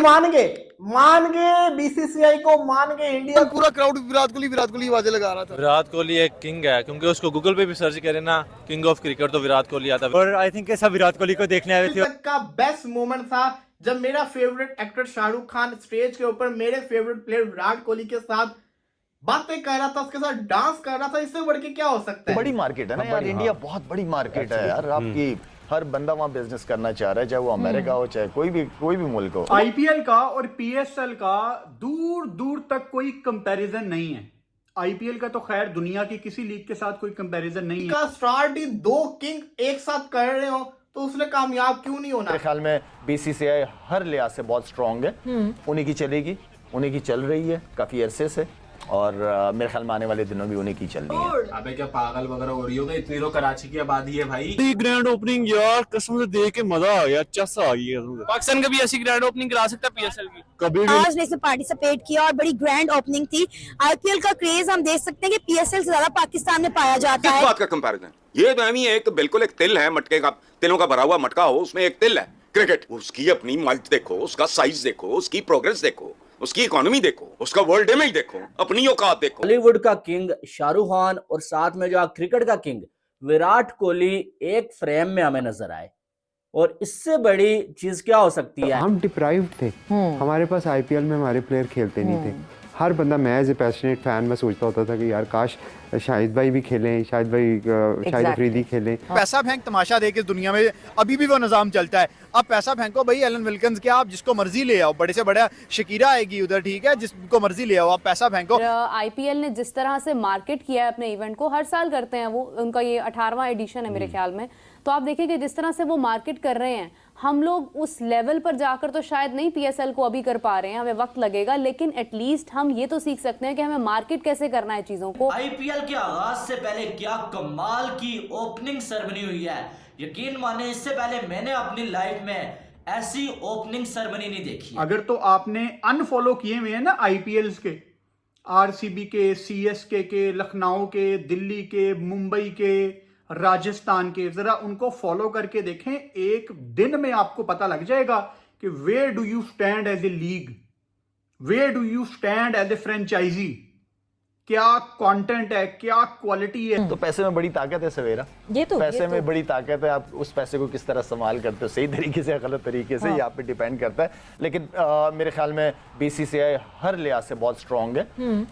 मान गए बीसीसीआई को, मान गए इंडिया। पूरा क्राउड विराट कोहली आवाजें लगा रहा था। विराट कोहली एक किंग है, क्योंकि उसको गूगल पे भी सर्च करें ना, किंग ऑफ क्रिकेट तो विराट कोहली आता है। और आई थिंक सब विराट कोहली को देखने आए थे। का बेस्ट मोमेंट था जब मेरा favourite actor Shahrukh Khan stage के ऊपर मेरे फेवरेट प्लेयर विराट कोहली के साथ बातें कर रहा था, उसके साथ डांस कर रहा था। इससे बढ़ के क्या हो सकता है? बड़ी मार्केट है ना यार, इंडिया बहुत बड़ी मार्केट है यार। आपकी हर बंदा वहाँ बिजनेस करना चाह रहा है, चाहे वो अमेरिका हो चाहे कोई भी मुल्क हो। आईपीएल का और पीएसएल का दूर दूर तक कोई कंपैरिजन नहीं है। आईपीएल का तो खैर दुनिया की किसी लीग के साथ कोई कंपैरिजन नहीं है। का स्टार्ट ही दो किंग एक साथ कर रहे हो तो उसने कामयाब क्यों नहीं होना? मेरे ख्याल में बीसीसीआई हर लिहाज से बहुत स्ट्रांग है। उन्हीं की चलेगी, उन्हीं की चल रही है काफी अरसे से, और मेरे ख्याल में आने वाले दिनों भी उन्हीं की चलनी है। अबे क्या पागल वगैरह हो रही हो? इतनी तो कराची की आबादी है भाई। ग्रैंड ओपनिंग यार कसम से देख के मजा आ गया, चस्सा आ गई है। पाकिस्तान कभी ऐसी ग्रैंड ओपनिंग करा सकता है पीएसएल की? कभी भी आज ने इसमें पार्टिसिपेट किया और बड़ी ग्रैंड ओपनिंग थी। आईपीएल का क्रेज हम देख सकते हैं कि पीएसएल से ज्यादा पाकिस्तान में पाया जाता है। किस बात का कंपैरिजन? ये तो एमी एक बिल्कुल एक तिल है, मटके का, तिलों का भरा हुआ मटका हो, उसमें एक तिल है। क्रिकेट, उसकी अपनी माइट देखो, उसका साइज देखो, उसकी प्रोग्रेस देखो, उसकी इकोनॉमी देखो, उसका वर्ल्ड इमेज देखो, अपनी औकात देखो। बॉलीवुड का किंग शाहरुख खान और साथ में जो क्रिकेट का किंग विराट कोहली एक फ्रेम में हमें नजर आए, और इससे बड़ी चीज क्या हो सकती है? हम डिप्राइव्ड थे, हमारे पास आईपीएल में हमारे प्लेयर खेलते नहीं थे। हर बंदा, मैं एज ए पैशनेट फैन मैं सोचता होता था कि यार काश शाहिद भाई भी खेलें, शाहिद अफरीदी खेलें। पैसा फेंक तमाशा देख इस दुनिया में अभी भी वो निजाम चलता है। अब पैसा फेंको भाई, एलन विल्किंस क्या, आप जिसको मर्जी ले आओ, बड़े से बड़ा शकीरा आएगी उधर, ठीक है, जिसको मर्जी ले आओ, आप पैसा फेंको। आईपीएल ने जिस तरह से मार्केट किया है अपने इवेंट को, हर साल करते हैं वो, उनका ये 18वां एडिशन है मेरे ख्याल में। तो आप देखिए कि जिस तरह से वो मार्केट कर रहे हैं, हम लोग उस लेवल पर जाकर तो शायद नहीं पीएसएल को अभी कर पा रहे हैं, हमें वक्त लगेगा, लेकिन एटलीस्ट हम ये तो सीख सकते हैं कि हमें मार्केट कैसे करना है चीजों को। आईपीएल के आगाज से पहले क्या कमाल की ओपनिंग सेरेमनी हुई है। यकीन माने इससे पहले मैंने अपनी लाइफ में ऐसी ओपनिंग सेरेमनी नहीं देखी। अगर तो आपने अनफॉलो किए हुए हैं ना आईपीएल के, आरसीबी के, सीएसके के, लखनऊ के, दिल्ली के, मुंबई के, राजस्थान के, जरा उनको फॉलो करके देखें। एक दिन में आपको पता लग जाएगा कि where do you stand as a league, where do you stand as a franchise, क्या कंटेंट है, क्या क्वालिटी है। तो पैसे में बड़ी ताकत है सवेरा, पैसे में बड़ी ताकत है। आप उस पैसे को किस तरह इस्तेमाल करते हो, सही तरीके से या गलत तरीके से, ये आप पे डिपेंड करता है। लेकिन मेरे ख्याल में बीसीसीआई हर लिहाज से बहुत स्ट्रांग है।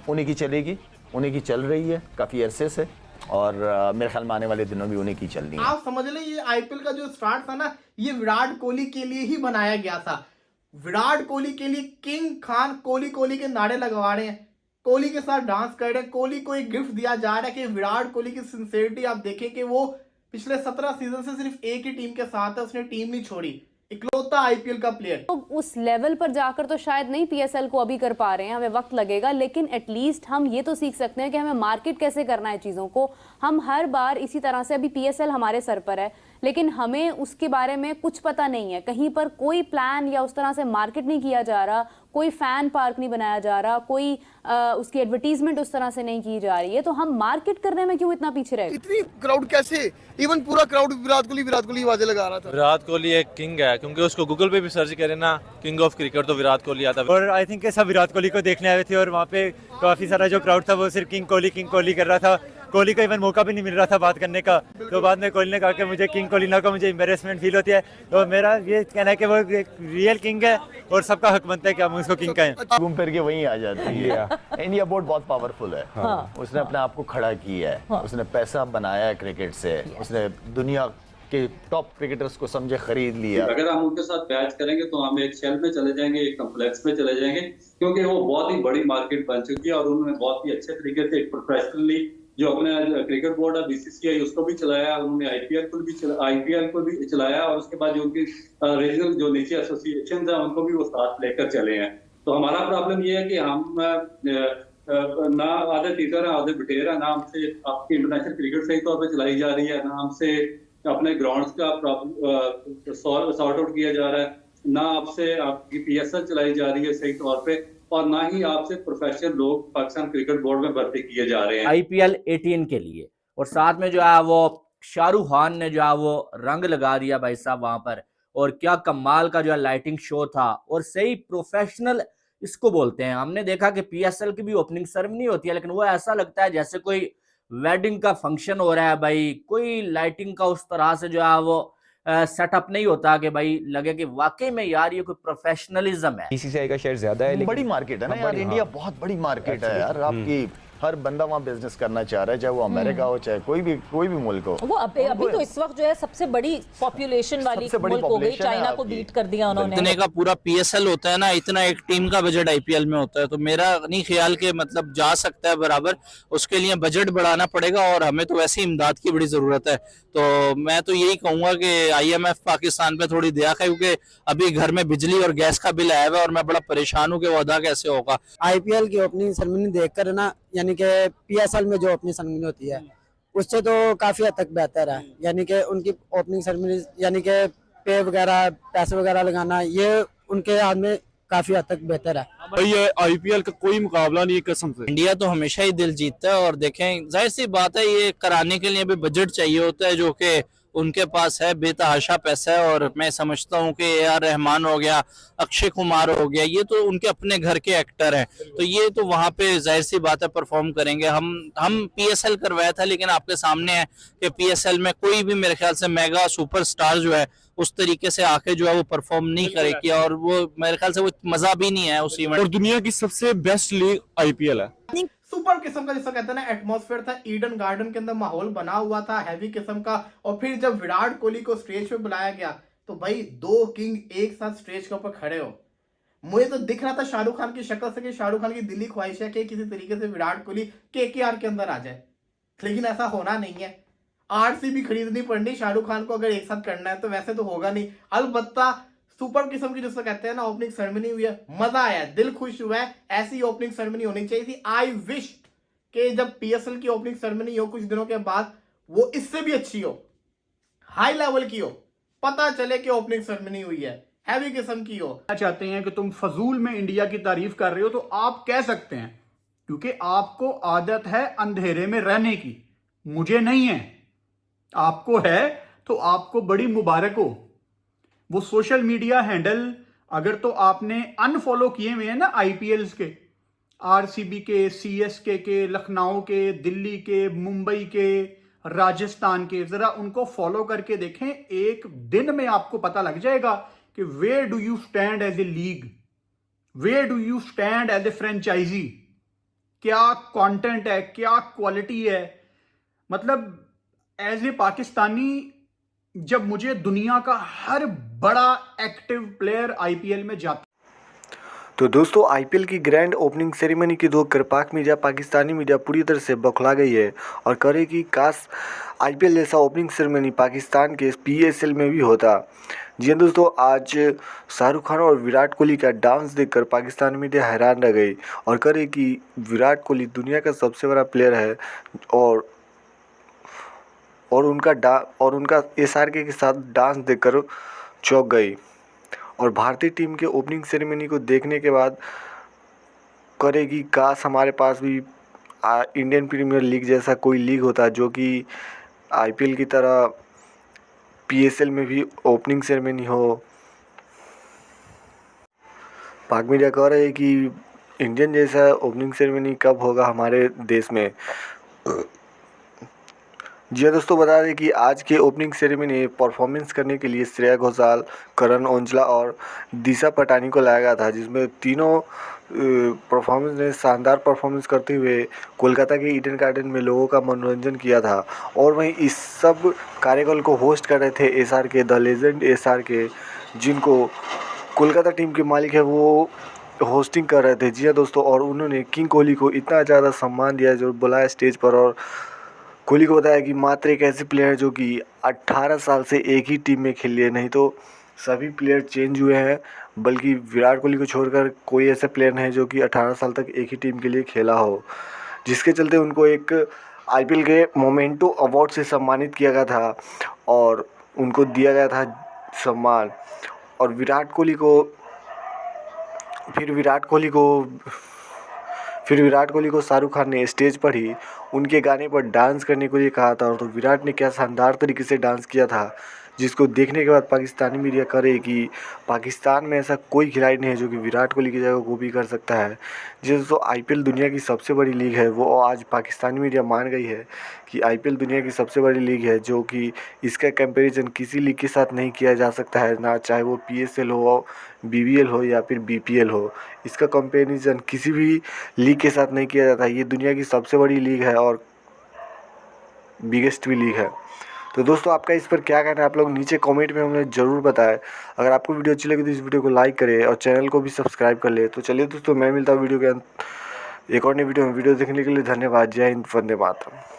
उन्हीं की चलेगी, उन्हीं की चल रही है काफी अरसे से, और मेरे ख्याल में आने वाले दिनों भी उन्हीं की चलनी है। आप समझ लें, ये आईपीएल का जो स्टार्ट था ना, ये विराट कोहली के लिए ही बनाया गया था। विराट कोहली के लिए किंग खान कोहली के नारे लगवा रहे हैं, कोहली के साथ डांस कर रहे हैं। कोहली को एक गिफ्ट दिया जा रहा है कि विराट कोहली की सिंसियरिटी आप देखें कि वो पिछले 17 सीजन से सिर्फ एक ही टीम के साथ है, उसने टीम नहीं छोड़ी, इकलौता आईपीएल का प्लेयर। तो उस लेवल पर जाकर तो शायद नहीं पीएसएल को अभी कर पा रहे हैं, हमें वक्त लगेगा, लेकिन एटलीस्ट हम ये तो सीख सकते हैं कि हमें मार्केट कैसे करना है चीज़ों को। हम हर बार इसी तरह से, अभी पीएसएल हमारे सर पर है, लेकिन हमें उसके बारे में कुछ पता नहीं है, कहीं पर कोई प्लान या उस तरह से मार्केट नहीं किया जा रहा, कोई फैन पार्क नहीं बनाया जा रहा, कोई उसकी एडवर्टीजमेंट उस तरह से नहीं की जा रही है। तो हम मार्केट करने में क्यों इतना पीछे रहे? इतनी क्राउड कैसे? इवन पूरा क्राउड विराट कोहली आवाजें लगा रहा था। विराट कोहली एक किंग है, क्योंकि उसको गूगल पे भी सर्च करें ना, किंग ऑफ क्रिकेट तो विराट कोहली आता है। और आई थिंक सब विराट कोहली को देखने आए थे, और वहाँ पे काफी सारा जो क्राउड था वो सिर्फ किंग कोहली कर रहा था। कोहली को इवन मौका भी नहीं मिल रहा था बात करने का। तो बाद में कोहली ने कहा कि मुझे किंग कोहली ना को, मुझे एम्बेरसमेंट फील होती है। तो मेरा ये कहना है कि वो एक रियल किंग है और सबका हक बनता है कि हम उसको किंग कहें। घूम फिर के वहीं आ जाती है। इंडिया बोर्ड बहुत पावरफुल है। उसने अपने आप को खड़ा किया है, उसने पैसा बनाया है क्रिकेट से, उसने दुनिया के टॉप क्रिकेटर्स को समझे खरीद लिया। अगर हम उनके साथ मैच करेंगे तो हम एक शेल में चले जाएंगे, एक कॉम्प्लेक्स में चले जाएंगे, क्योंकि वो बहुत ही बड़ी मार्केट बन चुकी है और उन्होंने बहुत ही अच्छे तरीके से प्रोफेशनली जो अपने क्रिकेट बोर्ड है बीसीसीआई उसको भी चलाया, उन्होंने आईपीएल को भी चलाया, और उसके बाद जो उनकी रीजनल जो नीचे एसोसिएशन है उनको भी वो साथ लेकर चले हैं। तो हमारा प्रॉब्लम ये है कि हम ना आधे टीचर हैं आधे बिटेर है, ना हमसे आपकी इंटरनेशनल क्रिकेट सही तौर पर चलाई जा रही है, ना हमसे अपने ग्राउंड्स का सॉर्ट आउट किया जा रहा है, ना आपसे आपकी पीएसएल चलाई जा रही है सही तौर पे, और ना ही आपसे प्रोफेशनल लोग पाकिस्तान क्रिकेट बोर्ड में भर्ती किए जा रहे हैं। आईपीएल 18 के लिए, और साथ में जो है वो शाहरुख खान ने जो है वो रंग लगा दिया भाई साहब वहां पर, और क्या कमाल का जो है लाइटिंग शो था, और सही प्रोफेशनल इसको बोलते हैं। हमने देखा कि पीएसएल की भी ओपनिंग सेरेमनी होती है, लेकिन वो ऐसा लगता है जैसे कोई वेडिंग का फंक्शन हो रहा है भाई। कोई लाइटिंग का उस तरह से जो है वो सेटअप नहीं होता कि भाई लगे कि वाकई में यार ये कोई प्रोफेशनलिज्म है। बीसीसीआई का शेयर ज्यादा है, बड़ी मार्केट है ना यार, इंडिया बहुत बड़ी मार्केट है यार। आपकी हर बंदा वहाँ बिजनेस करना चाह रहा है, चाहे वो अमेरिका हो चाहे कोई भी मुल्क हो। वो अभी तो इस वक्त जो है सबसे बड़ी पॉपुलेशन वाली मुल्क हो गई, चाइना को बीट कर दिया उन्होंने। इतने का पूरा पीएसएल होता है ना, इतना एक टीम का बजट आईपीएल में होता है, तो मेरा नहीं ख्याल के मतलब जा सकता है बराबर। उसके लिए बजट बढ़ाना पड़ेगा और हमें तो वैसे ही इमदाद की बड़ी जरूरत है। तो मैं तो यही कहूंगा कि आईएमएफ पाकिस्तान पे थोड़ी दया करे, क्योंकि अभी घर में बिजली और गैस का बिल आया हुआ है और मैं बड़ा परेशान हूँ कि वो अदा कैसे होगा। आईपीएल की ओपनिंग सेरेमनी देखकर ना, यानी कि पीएसएल में जो ओपनिंग सेरेमनी होती है उससे तो काफी हद तक बेहतर है। यानी कि उनकी ओपनिंग सेरेमनी, यानी कि पे वगैरह पैसे वगैरह लगाना, ये उनके हाथ में काफी हद तक बेहतर है। भाई ये आईपीएल का कोई मुकाबला नहीं है कसम से। इंडिया तो हमेशा ही दिल जीतता है, और देखें जाहिर सी बात है ये कराने के लिए भी बजट चाहिए होता है, जो कि उनके पास है बेतहाशा पैसा है। और मैं समझता हूँ कि AR रहमान हो गया, अक्षय कुमार हो गया, ये तो उनके अपने घर के एक्टर हैं, तो ये तो वहाँ पे जाहिर सी बात है परफॉर्म करेंगे। हम पीएसएल करवाया था, लेकिन आपके सामने है कि पीएसएल में कोई भी मेरे ख्याल से मेगा सुपरस्टार जो है उस तरीके से आके जो है वो परफॉर्म नहीं करेगी, और वो मेरे ख्याल से वो मजा भी नहीं है उस इवेंट। और दुनिया की सबसे बेस्ट लीग आईपीएल है। सुपर किस्म का जिसको कहते हैं ना एटमॉस्फेयर था, ईडन गार्डन के अंदर माहौल बना हुआ था हैवी किस्म का। और फिर जब विराट कोहली को स्टेज पे बुलाया गया तो भाई 2 किंग एक साथ स्टेज के ऊपर खड़े हो। मुझे तो दिख रहा था शाहरुख खान की शक्ल से कि शाहरुख खान की दिली ख्वाहिश है कि किसी तरीके से विराट कोहली केकेआर के अंदर आ जाए, लेकिन ऐसा होना नहीं है। आरसीबी खरीदनी पड़नी शाहरुख खान को अगर एक साथ करना है तो, वैसे तो होगा नहीं। अलबत्ता सुपर किस्म की जिसको कहते हैं ना ओपनिंग सेरेमनी हुई है, मजा आया, दिल खुश हुआ है। ऐसी ओपनिंग सेरेमनी होनी चाहिए थी। आई विश कि जब पीएसएल की ओपनिंग सेरेमनी हो कुछ दिनों के बाद वो इससे भी अच्छी हो, हाई लेवल की हो, पता चले कि ओपनिंग सेरेमनी हुई है, हैवी किस्म की हो। चाहते हैं कि तुम फजूल में इंडिया की तारीफ कर रहे हो तो आप कह सकते हैं, क्योंकि आपको आदत है अंधेरे में रहने की, मुझे नहीं है। आपको है तो आपको बड़ी मुबारक हो। वो सोशल मीडिया हैंडल अगर तो आपने अनफॉलो किए हुए हैं ना आईपीएल्स के, आरसीबी के, सीएसके के, लखनऊ के, दिल्ली के, मुंबई के, राजस्थान के, जरा उनको फॉलो करके देखें। एक दिन में आपको पता लग जाएगा कि where do you stand as a league, where do you stand as a franchise. क्या कंटेंट है, क्या क्वालिटी है। मतलब एज ए पाकिस्तानी जब मुझे दुनिया का हर बड़ा एक्टिव प्लेयर आईपीएल में जाता। तो दोस्तों आईपीएल की ग्रैंड ओपनिंग सेरेमनी की दो करपाक मीडिया, पाकिस्तानी मीडिया पूरी तरह से बौखला गई है और करे कि काश आईपीएल जैसा ओपनिंग सेरेमनी पाकिस्तान के पीएसएल में भी होता। जी दोस्तों, आज शाहरुख खान और विराट कोहली का डांस देखकर पाकिस्तानी मीडिया हैरान रह गई और करे कि विराट कोहली दुनिया का सबसे बड़ा प्लेयर है और उनका एसआरके के साथ डांस देखकर चौंक गई। और भारतीय टीम के ओपनिंग सेरेमनी को देखने के बाद करेगी काश हमारे पास भी इंडियन प्रीमियर लीग जैसा कोई लीग होता जो कि आईपीएल की तरह पीएसएल में भी ओपनिंग सेरेमनी हो। पाक मीडिया कह रहे हैं कि इंडियन जैसा ओपनिंग सेरेमनी कब होगा हमारे देश में। जी हाँ दोस्तों, बता दें कि आज के ओपनिंग सेरेमनी परफॉर्मेंस करने के लिए श्रेया घोषाल, करण औजला और दिशा पटानी को लाया गया था, जिसमें तीनों परफॉर्मेंस ने शानदार परफॉर्मेंस करते हुए कोलकाता के ईडन गार्डन में लोगों का मनोरंजन किया था। और वहीं इस सब कार्यक्रम को होस्ट कर रहे थे एसआरके, द लेजेंड एसआरके, जिनको कोलकाता टीम के मालिक है वो होस्टिंग कर रहे थे। जी हाँ दोस्तों, और उन्होंने किंग कोहली को इतना ज़्यादा सम्मान दिया जो बुलाया स्टेज पर, और कोहली को बताया कि मात्र एक ऐसे प्लेयर जो कि 18 साल से एक ही टीम में खेल लिए, नहीं तो सभी प्लेयर चेंज हुए हैं, बल्कि विराट कोहली को छोड़कर कोई ऐसा प्लेयर नहीं जो कि 18 साल तक एक ही टीम के लिए खेला हो, जिसके चलते उनको एक आईपीएल के मोमेंटो अवार्ड से सम्मानित किया गया था और उनको दिया गया था सम्मान। और विराट कोहली को शाहरुख खान ने स्टेज पर ही उनके गाने पर डांस करने के लिए कहा था, और तो विराट ने क्या शानदार तरीके से डांस किया था जिसको देखने के बाद पाकिस्तानी मीडिया करे कि पाकिस्तान में ऐसा कोई खिलाड़ी नहीं है जो कि विराट कोहली की जगह कॉपी कर सकता है। जिस IPL दुनिया की सबसे बड़ी लीग है, वो आज पाकिस्तानी मीडिया मान गई है कि IPL दुनिया की सबसे बड़ी लीग है, जो कि इसका कंपैरिजन किसी लीग के साथ नहीं किया जा सकता है, ना चाहे वो PSL हो, BBL हो या फिर BPL हो। इसका कंपैरिजन किसी भी लीग के साथ नहीं किया जाता है। ये दुनिया की सबसे बड़ी लीग है और बिगेस्ट भी लीग है। तो दोस्तों, आपका इस पर क्या कहना है, आप लोग नीचे कमेंट में हमें ज़रूर बताएं। अगर आपको वीडियो अच्छी लगी तो इस वीडियो को लाइक करें और चैनल को भी सब्सक्राइब कर ले। तो चलिए दोस्तों, मैं मिलता हूँ वीडियो के अंत एक और नई वीडियो में। वीडियो देखने के लिए धन्यवाद। जय हिंद, वंदे मातरम।